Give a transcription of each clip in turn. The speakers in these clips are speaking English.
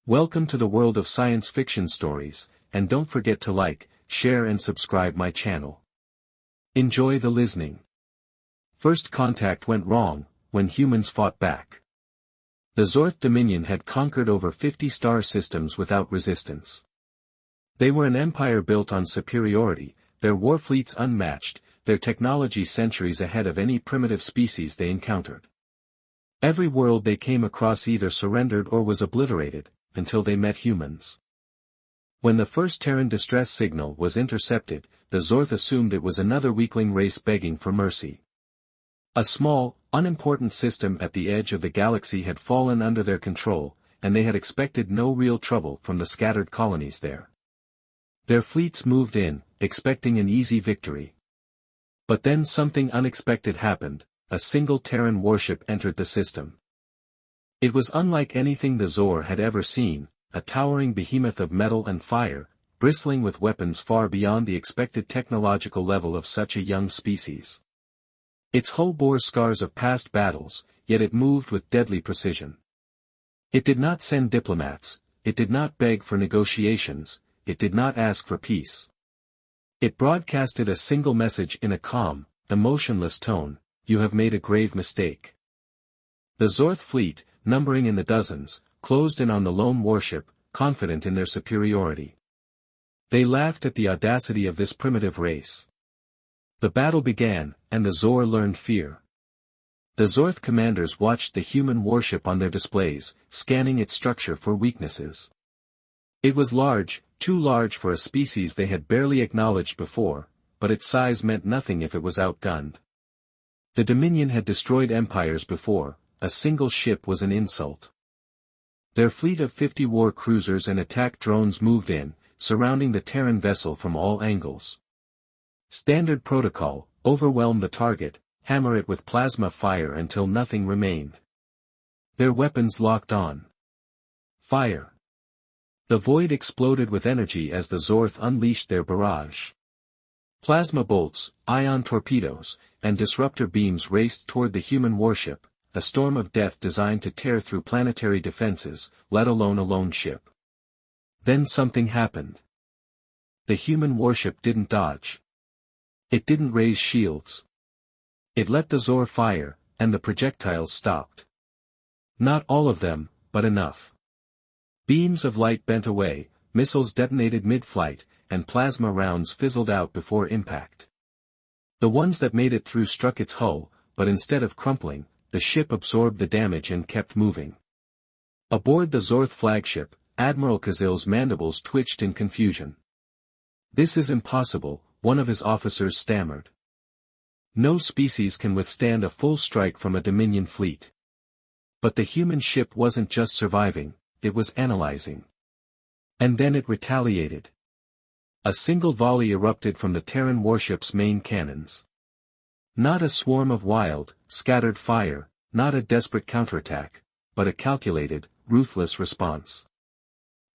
Welcome to the world of science fiction stories, and don't forget to like, share and subscribe my channel. Enjoy the listening. First contact went wrong, when humans fought back. The Zorth Dominion had conquered over 50 star systems without resistance. They were an empire built on superiority, their war fleets unmatched, their technology centuries ahead of any primitive species they encountered. Every world they came across either surrendered or was obliterated, until they met humans. When the first Terran distress signal was intercepted, the Zorth assumed it was another weakling race begging for mercy. A small, unimportant system at the edge of the galaxy had fallen under their control, and they had expected no real trouble from the scattered colonies there. Their fleets moved in, expecting an easy victory. But then something unexpected happened. A single Terran warship entered the system. It was unlike anything the Zor had ever seen, a towering behemoth of metal and fire, bristling with weapons far beyond the expected technological level of such a young species. Its hull bore scars of past battles, yet it moved with deadly precision. It did not send diplomats, it did not beg for negotiations, it did not ask for peace. It broadcasted a single message in a calm, emotionless tone: "You have made a grave mistake." The Zorth fleet, numbering in the dozens, closed in on the lone warship, confident in their superiority. They laughed at the audacity of this primitive race. The battle began, and the Zor learned fear. The Zorth commanders watched the human warship on their displays, scanning its structure for weaknesses. It was large, too large for a species they had barely acknowledged before, but its size meant nothing if it was outgunned. The Dominion had destroyed empires before. A single ship was an insult. Their fleet of 50 war cruisers and attack drones moved in, surrounding the Terran vessel from all angles. Standard protocol: overwhelm the target, hammer it with plasma fire until nothing remained. Their weapons locked on. Fire. The void exploded with energy as the Zorth unleashed their barrage. Plasma bolts, ion torpedoes, and disruptor beams raced toward the human warship, a storm of death designed to tear through planetary defenses, let alone a lone ship. Then something happened. The human warship didn't dodge. It didn't raise shields. It let the Zor fire, and the projectiles stopped. Not all of them, but enough. Beams of light bent away, missiles detonated mid-flight, and plasma rounds fizzled out before impact. The ones that made it through struck its hull, but instead of crumpling, the ship absorbed the damage and kept moving. Aboard the Zorth flagship, Admiral Kazil's mandibles twitched in confusion. "This is impossible," one of his officers stammered. "No species can withstand a full strike from a Dominion fleet." But the human ship wasn't just surviving, it was analyzing. And then it retaliated. A single volley erupted from the Terran warship's main cannons. Not a swarm of wild, scattered fire, not a desperate counterattack, but a calculated, ruthless response.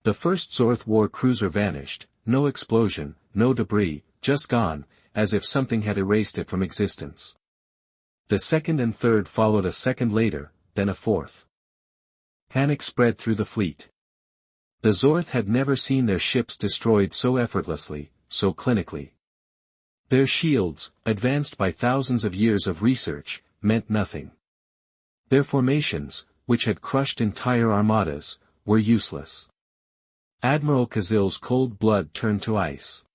The first Zorth war cruiser vanished, no explosion, no debris, just gone, as if something had erased it from existence. The second and third followed a second later, then a fourth. Panic spread through the fleet. The Zorth had never seen their ships destroyed so effortlessly, so clinically. Their shields, advanced by thousands of years of research, meant nothing. Their formations, which had crushed entire armadas, were useless. Admiral Kazil's cold blood turned to ice.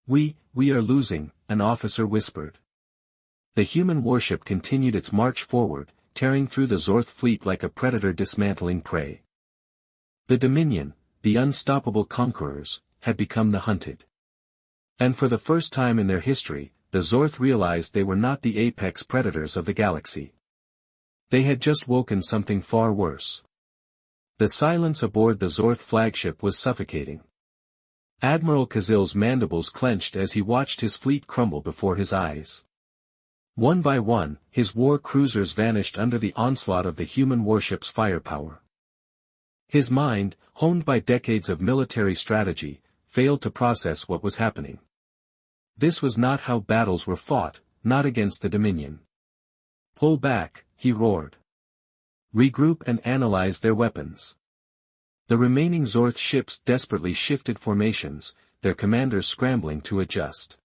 We are losing," an officer whispered. The human warship continued its march forward, tearing through the Zorth fleet like a predator dismantling prey. The Dominion, the unstoppable conquerors, had become the hunted. And for the first time in their history, the Zorth realized they were not the apex predators of the galaxy. They had just woken something far worse. The silence aboard the Zorth flagship was suffocating. Admiral Kazil's mandibles clenched as he watched his fleet crumble before his eyes. One by one, his war cruisers vanished under the onslaught of the human warship's firepower. His mind, honed by decades of military strategy, failed to process what was happening. This was not how battles were fought, not against the Dominion. "Pull back," he roared. "Regroup and analyze their weapons." The remaining Zorth ships desperately shifted formations, their commanders scrambling to adjust.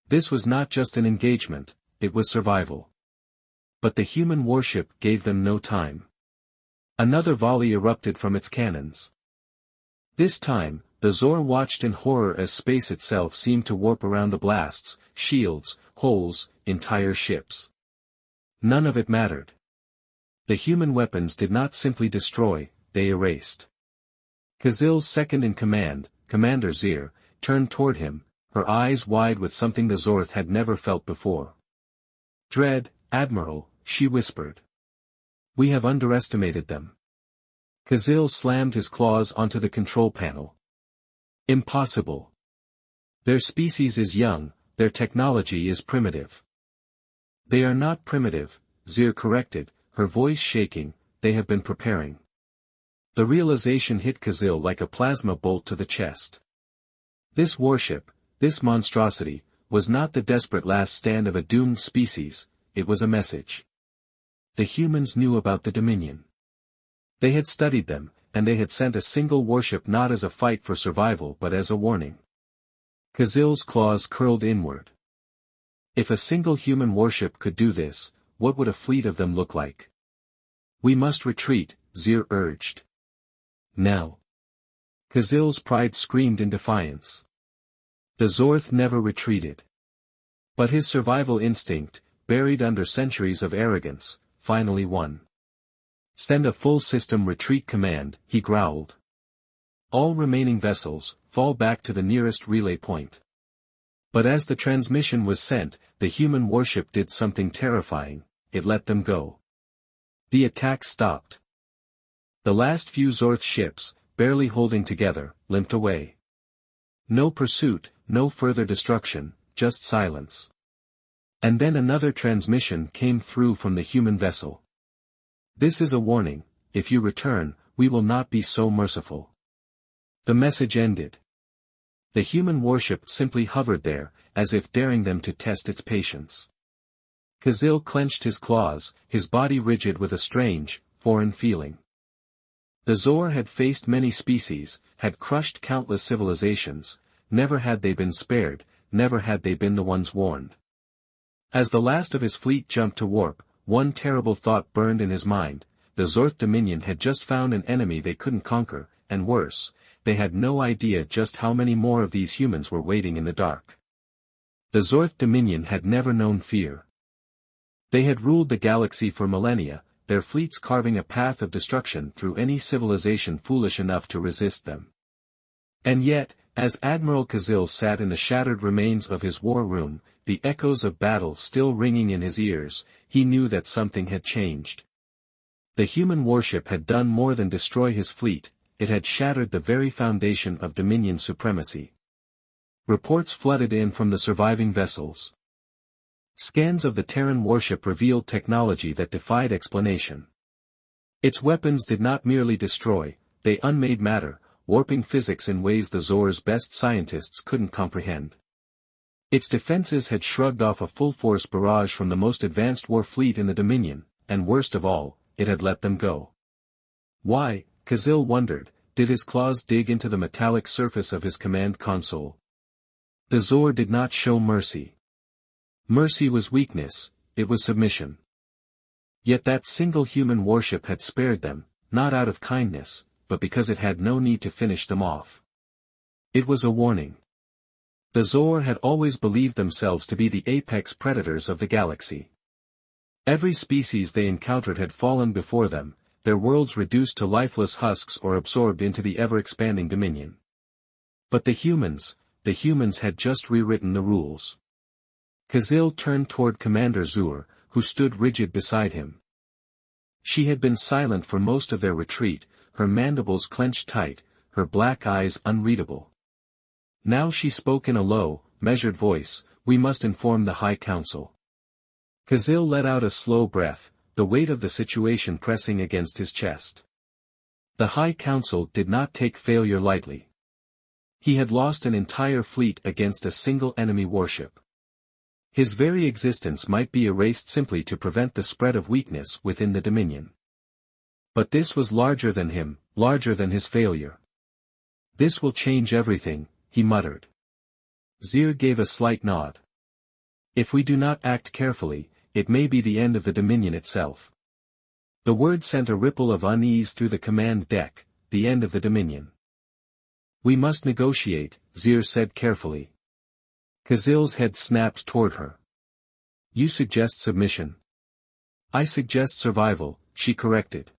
This was not just an engagement, it was survival. But the human warship gave them no time. Another volley erupted from its cannons. This time, the Zor watched in horror as space itself seemed to warp around the blasts, shields, holes, entire ships. None of it mattered. The human weapons did not simply destroy, they erased. Kazil's second-in-command, Commander Zir, turned toward him, her eyes wide with something the Zorth had never felt before. "Dread, Admiral," she whispered. "We have underestimated them." Kazil slammed his claws onto the control panel. "Impossible. Their species is young, their technology is primitive." "They are not primitive," Zir corrected, her voice shaking, "they have been preparing." The realization hit Kazil like a plasma bolt to the chest. This warship, this monstrosity, was not the desperate last stand of a doomed species, it was a message. The humans knew about the Dominion. They had studied them, and they had sent a single warship not as a fight for survival but as a warning. Kazil's claws curled inward. If a single human warship could do this, what would a fleet of them look like? "We must retreat," Zir urged. "Now." Kazil's pride screamed in defiance. The Zorth never retreated. But his survival instinct, buried under centuries of arrogance, finally won. "Send a full system retreat command," he growled. "All remaining vessels, fall back to the nearest relay point." But as the transmission was sent, the human warship did something terrifying, it let them go. The attack stopped. The last few Zorth ships, barely holding together, limped away. No pursuit, no further destruction, just silence. And then another transmission came through from the human vessel. "This is a warning, if you return, we will not be so merciful." The message ended. The human warship simply hovered there, as if daring them to test its patience. Kazil clenched his claws, his body rigid with a strange, foreign feeling. The Zor had faced many species, had crushed countless civilizations, never had they been spared, never had they been the ones warned. As the last of his fleet jumped to warp, one terrible thought burned in his mind: the Zorth Dominion had just found an enemy they couldn't conquer, and worse, they had no idea just how many more of these humans were waiting in the dark. The Zorth Dominion had never known fear. They had ruled the galaxy for millennia, their fleets carving a path of destruction through any civilization foolish enough to resist them. And yet, as Admiral Kazil sat in the shattered remains of his war room, the echoes of battle still ringing in his ears, he knew that something had changed. The human warship had done more than destroy his fleet, it had shattered the very foundation of Dominion supremacy. Reports flooded in from the surviving vessels. Scans of the Terran warship revealed technology that defied explanation. Its weapons did not merely destroy, they unmade matter, warping physics in ways the Zor's best scientists couldn't comprehend. Its defenses had shrugged off a full-force barrage from the most advanced war fleet in the Dominion, and worst of all, it had let them go. Why, Kazil wondered, did his claws dig into the metallic surface of his command console? The Zor did not show mercy. Mercy was weakness, it was submission. Yet that single human warship had spared them, not out of kindness, but because it had no need to finish them off. It was a warning. The Zor had always believed themselves to be the apex predators of the galaxy. Every species they encountered had fallen before them, their worlds reduced to lifeless husks or absorbed into the ever-expanding Dominion. But the humans had just rewritten the rules. Kazil turned toward Commander Zur, who stood rigid beside him. She had been silent for most of their retreat, her mandibles clenched tight, her black eyes unreadable. Now she spoke in a low, measured voice, "We must inform the High Council." Kazil let out a slow breath, the weight of the situation pressing against his chest. The High Council did not take failure lightly. He had lost an entire fleet against a single enemy warship. His very existence might be erased simply to prevent the spread of weakness within the Dominion. But this was larger than him, larger than his failure. This will change everything, he muttered. Zir gave a slight nod. If we do not act carefully, it may be the end of the Dominion itself. The word sent a ripple of unease through the command deck, the end of the Dominion. We must negotiate, Zir said carefully. Kazil's head snapped toward her. You suggest submission. I suggest survival, she corrected.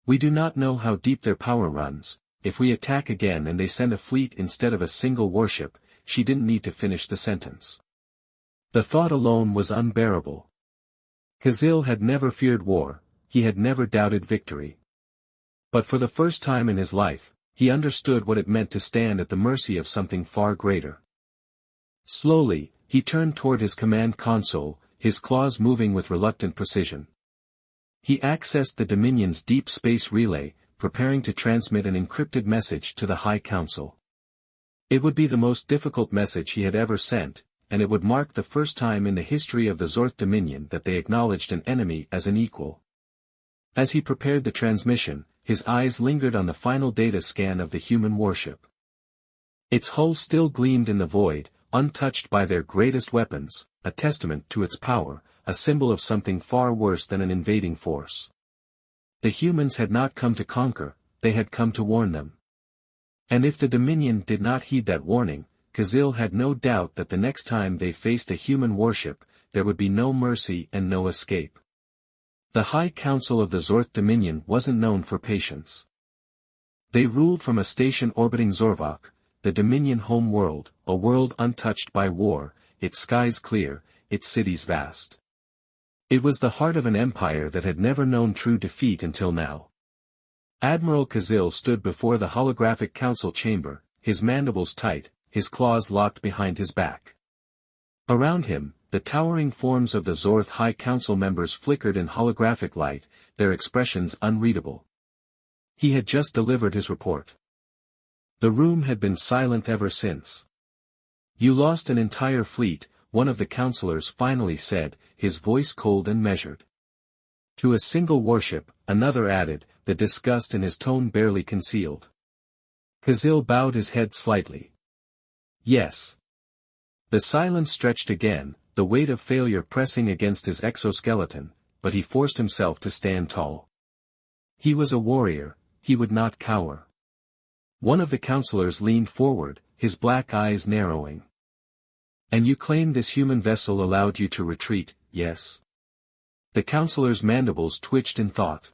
We do not know how deep their power runs. If we attack again and they send a fleet instead of a single warship, she didn't need to finish the sentence. The thought alone was unbearable. Kazil had never feared war, he had never doubted victory. But for the first time in his life, he understood what it meant to stand at the mercy of something far greater. Slowly, he turned toward his command console, his claws moving with reluctant precision. He accessed the Dominion's deep space relay, preparing to transmit an encrypted message to the High Council. It would be the most difficult message he had ever sent, and it would mark the first time in the history of the Zorth Dominion that they acknowledged an enemy as an equal. As he prepared the transmission, his eyes lingered on the final data scan of the human warship. Its hull still gleamed in the void, untouched by their greatest weapons, a testament to its power, a symbol of something far worse than an invading force. The humans had not come to conquer, they had come to warn them. And if the Dominion did not heed that warning, Kazil had no doubt that the next time they faced a human warship, there would be no mercy and no escape. The High Council of the Zorth Dominion wasn't known for patience. They ruled from a station orbiting Zorvok, the Dominion home world, a world untouched by war, its skies clear, its cities vast. It was the heart of an empire that had never known true defeat until now. Admiral Kazil stood before the holographic council chamber, his mandibles tight, his claws locked behind his back. Around him, the towering forms of the Zorth High Council members flickered in holographic light, their expressions unreadable. He had just delivered his report. The room had been silent ever since. You lost an entire fleet, one of the counselors finally said, his voice cold and measured. To a single warship, another added, the disgust in his tone barely concealed. Kazil bowed his head slightly. Yes. The silence stretched again, the weight of failure pressing against his exoskeleton, but he forced himself to stand tall. He was a warrior, he would not cower. One of the counselors leaned forward, his black eyes narrowing. And you claim this human vessel allowed you to retreat, yes? The counselor's mandibles twitched in thought.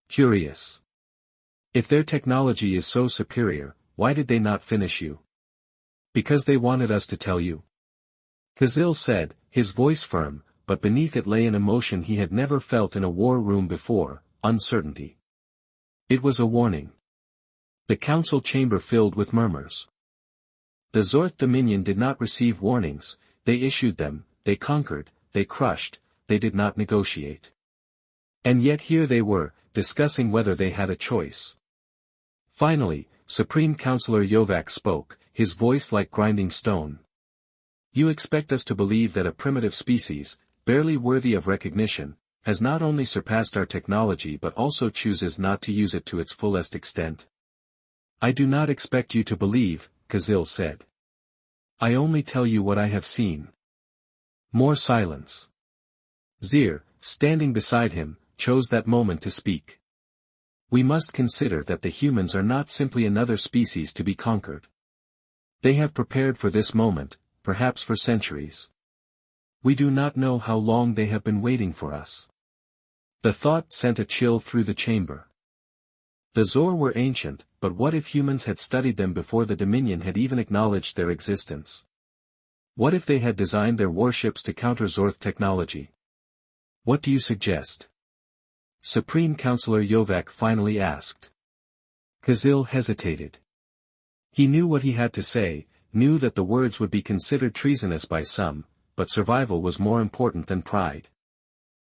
Curious. If their technology is so superior, why did they not finish you? Because they wanted us to tell you. Kazil said, his voice firm, but beneath it lay an emotion he had never felt in a war room before, uncertainty. It was a warning. The council chamber filled with murmurs. The Zorth Dominion did not receive warnings, they issued them, they conquered, they crushed, they did not negotiate. And yet here they were, discussing whether they had a choice. Finally, Supreme Counselor Yovak spoke, his voice like grinding stone. You expect us to believe that a primitive species, barely worthy of recognition, has not only surpassed our technology but also chooses not to use it to its fullest extent? I do not expect you to believe, Kazil said. I only tell you what I have seen. More silence. Zir, standing beside him, chose that moment to speak. We must consider that the humans are not simply another species to be conquered. They have prepared for this moment, perhaps for centuries. We do not know how long they have been waiting for us. The thought sent a chill through the chamber. The Zor were ancient, but what if humans had studied them before the Dominion had even acknowledged their existence? What if they had designed their warships to counter Zorth technology? What do you suggest? Supreme Counselor Yovak finally asked. Kazil hesitated. He knew what he had to say, knew that the words would be considered treasonous by some, but survival was more important than pride.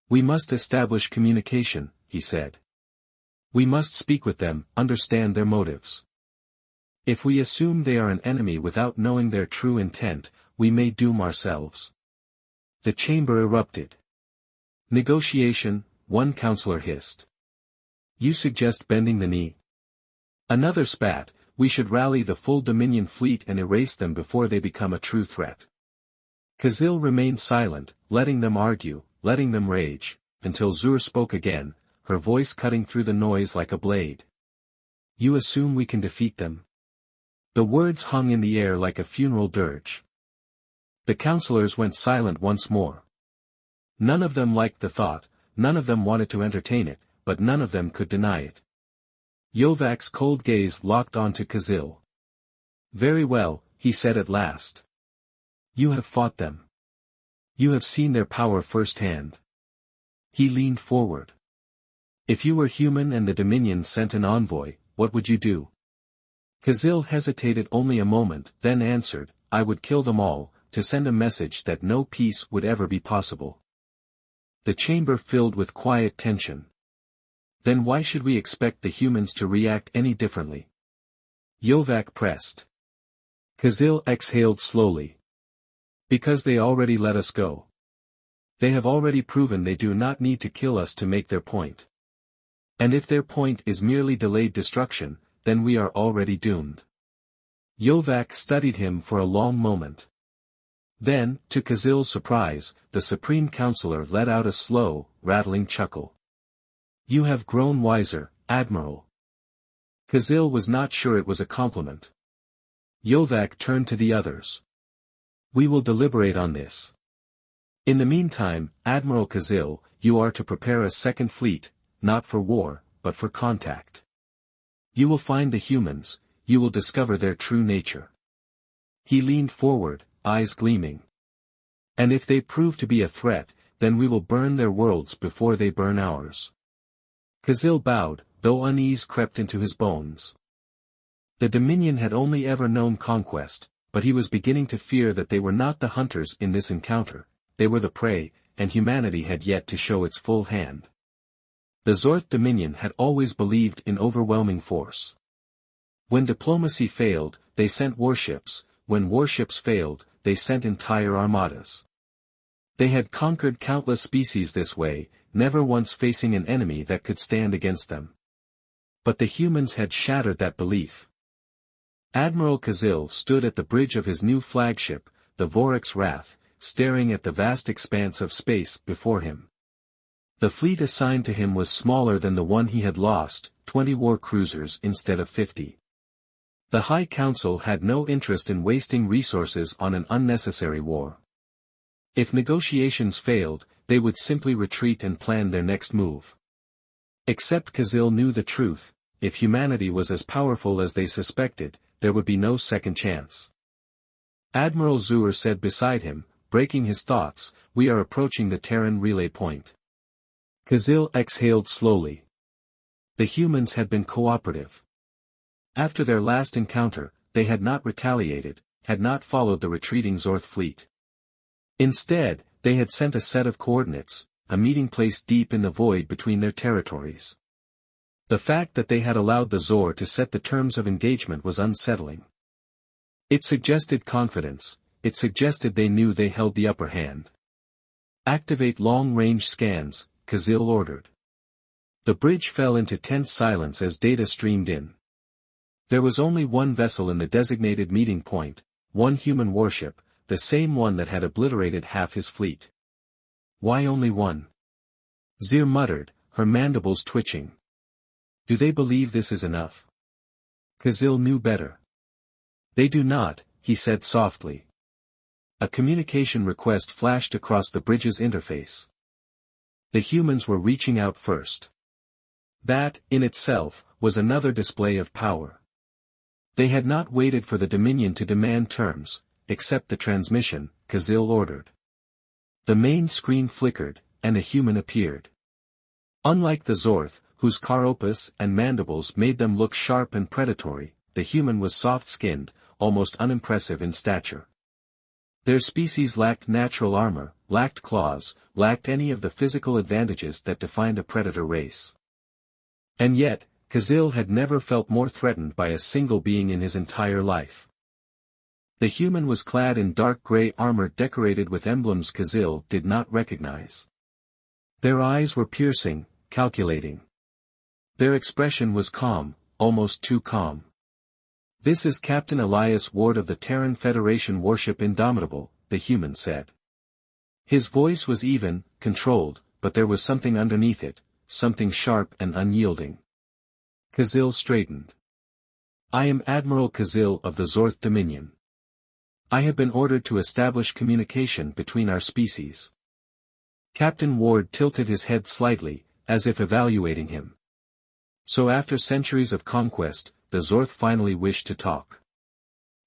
We must establish communication, he said. We must speak with them, understand their motives. If we assume they are an enemy without knowing their true intent, we may doom ourselves. The chamber erupted. Negotiation, one counselor hissed. You suggest bending the knee? Another spat. We should rally the full Dominion fleet and erase them before they become a true threat. Kazil remained silent, letting them argue, letting them rage, until Zur spoke again, her voice cutting through the noise like a blade. You assume we can defeat them? The words hung in the air like a funeral dirge. The councillors went silent once more. None of them liked the thought, none of them wanted to entertain it, but none of them could deny it. Yovak's cold gaze locked onto Kazil. Very well, he said at last. You have fought them. You have seen their power firsthand. He leaned forward. If you were human and the Dominion sent an envoy, what would you do? Kazil hesitated only a moment, then answered, I would kill them all, to send a message that no peace would ever be possible. The chamber filled with quiet tension. Then why should we expect the humans to react any differently? Yovak pressed. Kazil exhaled slowly. Because they already let us go. They have already proven they do not need to kill us to make their point. And if their point is merely delayed destruction, then we are already doomed. Yovak studied him for a long moment. Then, to Kazil's surprise, the Supreme Councillor let out a slow, rattling chuckle. You have grown wiser, Admiral. Kazil was not sure it was a compliment. Yovak turned to the others. We will deliberate on this. In the meantime, Admiral Kazil, you are to prepare a second fleet, not for war, but for contact. You will find the humans, you will discover their true nature. He leaned forward, eyes gleaming. And if they prove to be a threat, then we will burn their worlds before they burn ours. Kazil bowed, though unease crept into his bones. The Dominion had only ever known conquest, but he was beginning to fear that they were not the hunters in this encounter, they were the prey, and humanity had yet to show its full hand. The Zorth Dominion had always believed in overwhelming force. When diplomacy failed, they sent warships, when warships failed, they sent entire armadas. They had conquered countless species this way, never once facing an enemy that could stand against them. But the humans had shattered that belief. Admiral Kazil stood at the bridge of his new flagship, the Vorax Wrath, staring at the vast expanse of space before him. The fleet assigned to him was smaller than the one he had lost, 20 war cruisers instead of 50. The High Council had no interest in wasting resources on an unnecessary war. If negotiations failed, they would simply retreat and plan their next move. Except Kazil knew the truth, if humanity was as powerful as they suspected, there would be no second chance. Admiral Zur said beside him, breaking his thoughts, we are approaching the Terran relay point. Kazil exhaled slowly. The humans had been cooperative. After their last encounter, they had not retaliated, had not followed the retreating Zorth fleet. Instead, they had sent a set of coordinates, a meeting place deep in the void between their territories. The fact that they had allowed the Zor to set the terms of engagement was unsettling. It suggested confidence, it suggested they knew they held the upper hand. Activate long-range scans, Kazil ordered. The bridge fell into tense silence as data streamed in. There was only one vessel in the designated meeting point, one human warship, the same one that had obliterated half his fleet. Why only one? Zir muttered, her mandibles twitching. Do they believe this is enough? Kazil knew better. They do not, he said softly. A communication request flashed across the bridge's interface. The humans were reaching out first. That, in itself, was another display of power. They had not waited for the Dominion to demand terms, accept the transmission, Kazil ordered. The main screen flickered, and a human appeared. Unlike the Zorth, whose carapace and mandibles made them look sharp and predatory, the human was soft-skinned, almost unimpressive in stature. Their species lacked natural armor, lacked claws, lacked any of the physical advantages that defined a predator race. And yet, Kazil had never felt more threatened by a single being in his entire life. The human was clad in dark gray armor decorated with emblems Kazil did not recognize. Their eyes were piercing, calculating. Their expression was calm, almost too calm. "This is Captain Elias Ward of the Terran Federation warship Indomitable," the human said. His voice was even, controlled, but there was something underneath it, something sharp and unyielding. Kazil straightened. "I am Admiral Kazil of the Zorth Dominion. I have been ordered to establish communication between our species." Captain Ward tilted his head slightly, as if evaluating him. So after centuries of conquest, the Zorth finally wished to talk.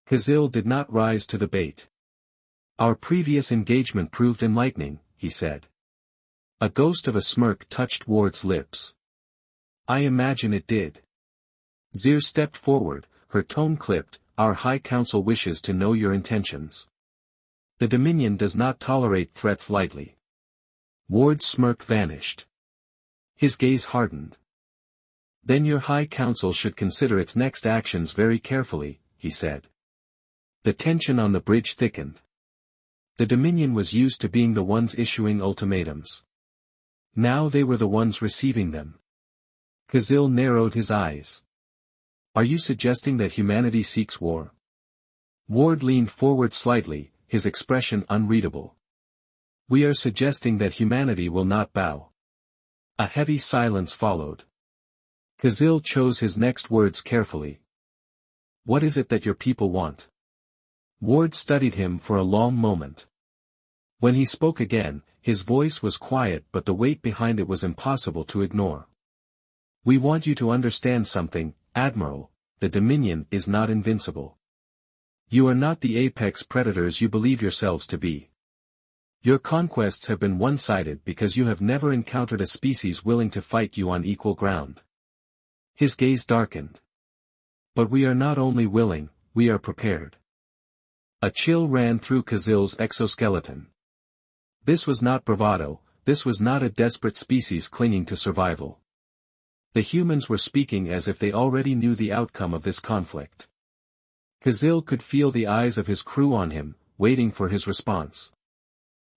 Kazil did not rise to the bait. "Our previous engagement proved enlightening," he said. A ghost of a smirk touched Ward's lips. "I imagine it did." Zir stepped forward, her tone clipped. "Our High Council wishes to know your intentions. The Dominion does not tolerate threats lightly." Ward's smirk vanished. His gaze hardened. "Then your High Council should consider its next actions very carefully," he said. The tension on the bridge thickened. The Dominion was used to being the ones issuing ultimatums. Now they were the ones receiving them. Kazil narrowed his eyes. "Are you suggesting that humanity seeks war?" Ward leaned forward slightly, his expression unreadable. "We are suggesting that humanity will not bow." A heavy silence followed. Kazil chose his next words carefully. "What is it that your people want?" Ward studied him for a long moment. When he spoke again, his voice was quiet but the weight behind it was impossible to ignore. "We want you to understand something, Admiral. The Dominion is not invincible. You are not the apex predators you believe yourselves to be. Your conquests have been one-sided because you have never encountered a species willing to fight you on equal ground." His gaze darkened. "But we are not only willing, we are prepared." A chill ran through Kazil's exoskeleton. This was not bravado, this was not a desperate species clinging to survival. The humans were speaking as if they already knew the outcome of this conflict. Kazil could feel the eyes of his crew on him, waiting for his response.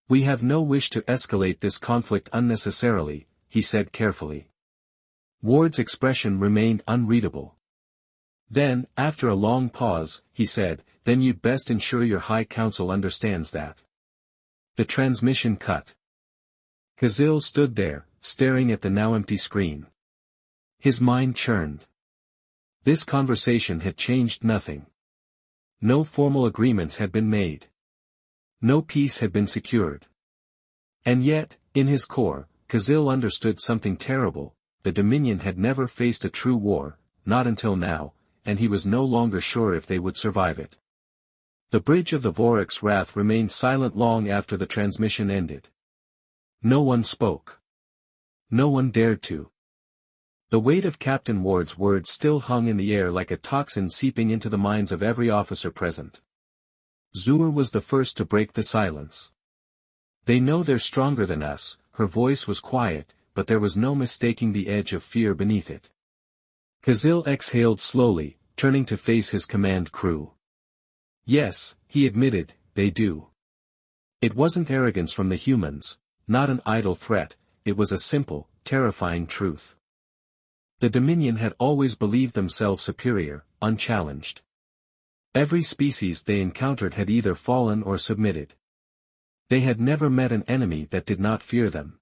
"We have no wish to escalate this conflict unnecessarily," he said carefully. Ward's expression remained unreadable. Then, after a long pause, he said, "Then you'd best ensure your High Council understands that." The transmission cut. Kazil stood there, staring at the now empty screen. His mind churned. This conversation had changed nothing. No formal agreements had been made. No peace had been secured. And yet, in his core, Kazil understood something terrible. The Dominion had never faced a true war, not until now, and he was no longer sure if they would survive it. The bridge of the Vorax Wrath remained silent long after the transmission ended. No one spoke. No one dared to. The weight of Captain Ward's words still hung in the air like a toxin seeping into the minds of every officer present. Zur was the first to break the silence. "They know they're stronger than us," her voice was quiet, but there was no mistaking the edge of fear beneath it. Kazil exhaled slowly, turning to face his command crew. "Yes," he admitted, "they do." It wasn't arrogance from the humans, not an idle threat, it was a simple, terrifying truth. The Dominion had always believed themselves superior, unchallenged. Every species they encountered had either fallen or submitted. They had never met an enemy that did not fear them.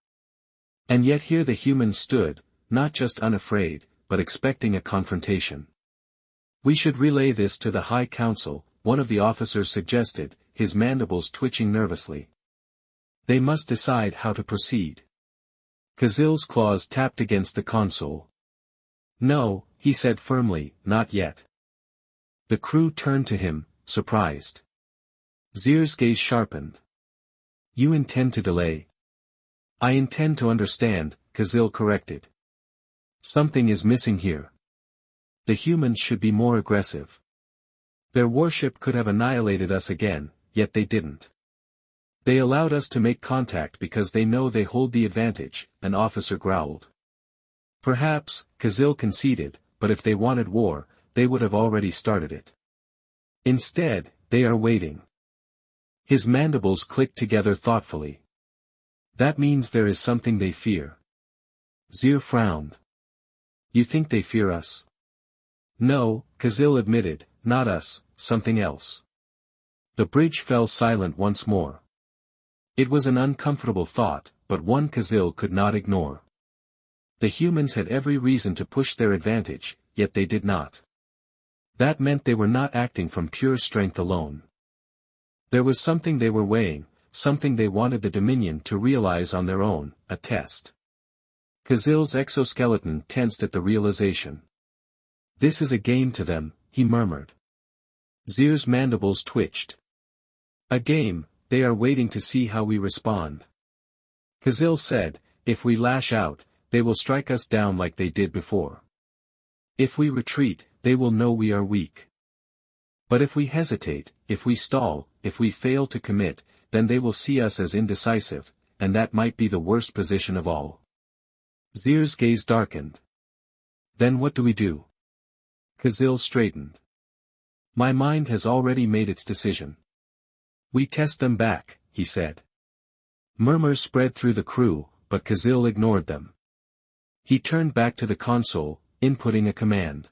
And yet here the humans stood, not just unafraid, but expecting a confrontation. "We should relay this to the High Council," one of the officers suggested, his mandibles twitching nervously. "They must decide how to proceed." Kazil's claws tapped against the console. "No," he said firmly, "not yet." The crew turned to him, surprised. Zir's gaze sharpened. "You intend to delay?" "I intend to understand," Kazil corrected. "Something is missing here. The humans should be more aggressive. Their warship could have annihilated us again, yet they didn't. They allowed us to make contact because they know they hold the advantage," an officer growled. "Perhaps," Kazil conceded, "but if they wanted war, they would have already started it. Instead, they are waiting." His mandibles clicked together thoughtfully. "That means there is something they fear." Zir frowned. You think they fear us? No, Kazil admitted, not us, something else. The bridge fell silent once more. It was an uncomfortable thought, but one Kazil could not ignore. The humans had every reason to push their advantage, yet they did not. That meant they were not acting from pure strength alone. There was something they were weighing, something they wanted the Dominion to realize on their own, a test. Kazil's exoskeleton tensed at the realization. This is a game to them, he murmured. Zir's mandibles twitched. A game, they are waiting to see how we respond. Kazil said, if we lash out, they will strike us down like they did before. If we retreat, they will know we are weak. But if we hesitate, if we stall, if we fail to commit, then they will see us as indecisive, and that might be the worst position of all. Zir's gaze darkened. Then what do we do? Kazil straightened. My mind has already made its decision. We test them back, he said. Murmurs spread through the crew, but Kazil ignored them. He turned back to the console, inputting a command.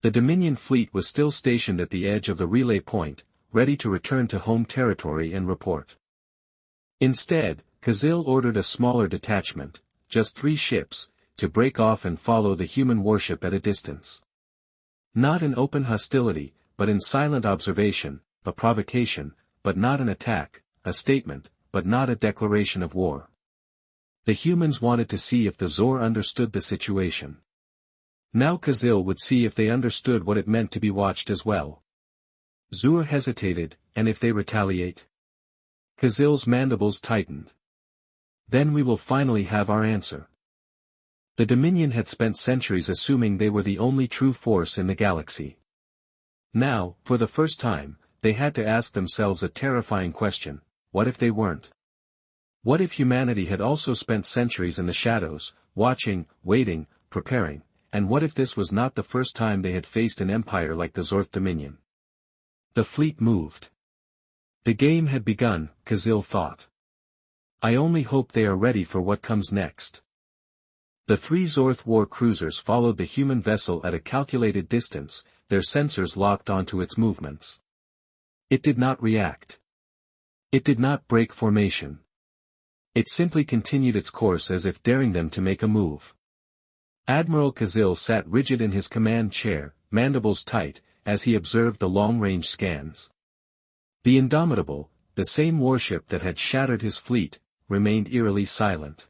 The Dominion fleet was still stationed at the edge of the relay point, ready to return to home territory and report. Instead, Kazil ordered a smaller detachment, just 3 ships, to break off and follow the human warship at a distance. Not in open hostility, but in silent observation, a provocation, but not an attack, a statement, but not a declaration of war. The humans wanted to see if the Zor understood the situation. Now Kazil would see if they understood what it meant to be watched as well. Zur hesitated, and if they retaliate? Kazil's mandibles tightened. Then we will finally have our answer. The Dominion had spent centuries assuming they were the only true force in the galaxy. Now, for the first time, they had to ask themselves a terrifying question: what if they weren't? What if humanity had also spent centuries in the shadows, watching, waiting, preparing, and what if this was not the first time they had faced an empire like the Zorth Dominion? The fleet moved. The game had begun, Kazil thought. I only hope they are ready for what comes next. The 3 Zorth war cruisers followed the human vessel at a calculated distance, their sensors locked onto its movements. It did not react. It did not break formation. It simply continued its course as if daring them to make a move. Admiral Kazil sat rigid in his command chair, mandibles tight, as he observed the long-range scans. The Indomitable, the same warship that had shattered his fleet, remained eerily silent.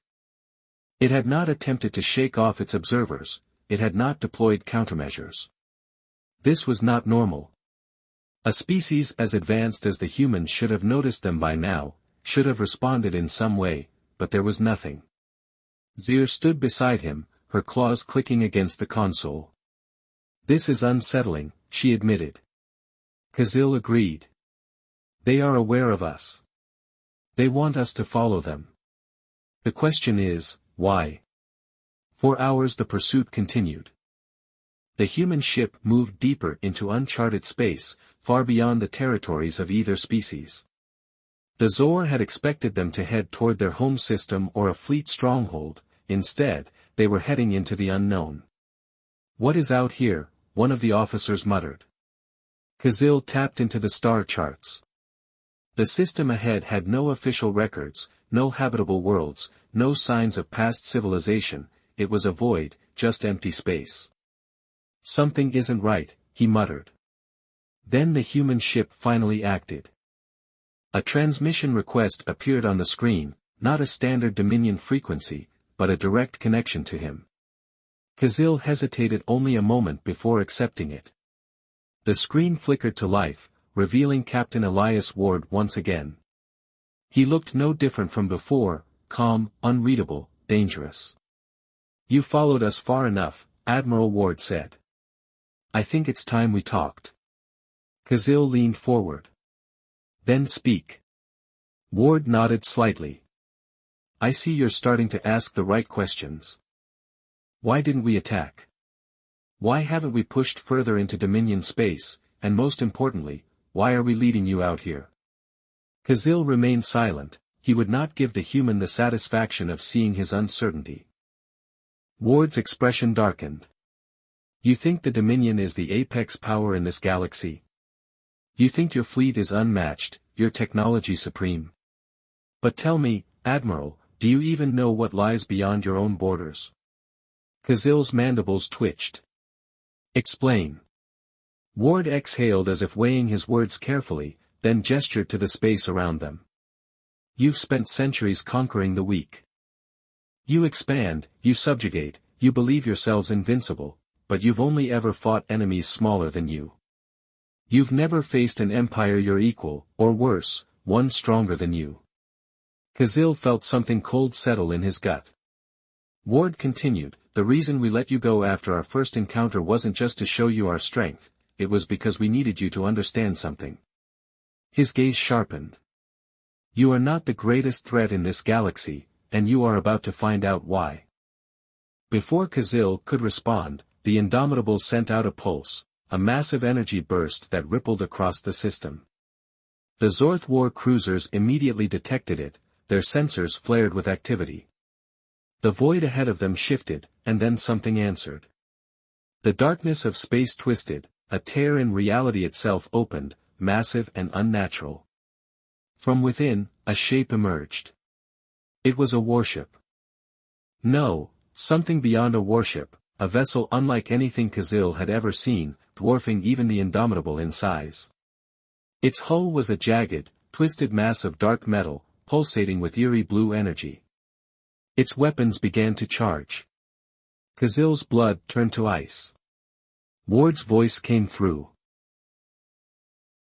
It had not attempted to shake off its observers, it had not deployed countermeasures. This was not normal. A species as advanced as the humans should have noticed them by now, should have responded in some way, but there was nothing. Zir stood beside him, her claws clicking against the console. This is unsettling, she admitted. Kazil agreed. They are aware of us. They want us to follow them. The question is, why? For hours the pursuit continued. The human ship moved deeper into uncharted space, far beyond the territories of either species. The Zor had expected them to head toward their home system or a fleet stronghold, instead, they were heading into the unknown. What is out here? One of the officers muttered. Kazil tapped into the star charts. The system ahead had no official records, no habitable worlds, no signs of past civilization, it was a void, just empty space. Something isn't right, he muttered. Then the human ship finally acted. A transmission request appeared on the screen, not a standard Dominion frequency, but a direct connection to him. Kazil hesitated only a moment before accepting it. The screen flickered to life, revealing Captain Elias Ward once again. He looked no different from before, calm, unreadable, dangerous. You followed us far enough, Admiral Ward said. I think it's time we talked. Kazil leaned forward. Then speak. Ward nodded slightly. I see you're starting to ask the right questions. Why didn't we attack? Why haven't we pushed further into Dominion space, and most importantly, why are we leading you out here? Kazil remained silent, he would not give the human the satisfaction of seeing his uncertainty. Ward's expression darkened. You think the Dominion is the apex power in this galaxy? You think your fleet is unmatched, your technology supreme? But tell me, Admiral, do you even know what lies beyond your own borders? Kazil's mandibles twitched. Explain. Ward exhaled as if weighing his words carefully, then gestured to the space around them. You've spent centuries conquering the weak. You expand, you subjugate, you believe yourselves invincible, but you've only ever fought enemies smaller than you. You've never faced an empire your equal, or worse, one stronger than you. Kazil felt something cold settle in his gut. Ward continued, the reason we let you go after our first encounter wasn't just to show you our strength, it was because we needed you to understand something. His gaze sharpened. You are not the greatest threat in this galaxy, and you are about to find out why. Before Kazil could respond, the Indomitable sent out a pulse, a massive energy burst that rippled across the system. The Zorth war cruisers immediately detected it, their sensors flared with activity. The void ahead of them shifted, and then something answered. The darkness of space twisted, a tear in reality itself opened, massive and unnatural. From within, a shape emerged. It was a warship. No, something beyond a warship, a vessel unlike anything Kazil had ever seen, dwarfing even the Indomitable in size. Its hull was a jagged, twisted mass of dark metal, pulsating with eerie blue energy. Its weapons began to charge. Kazil's blood turned to ice. Ward's voice came through.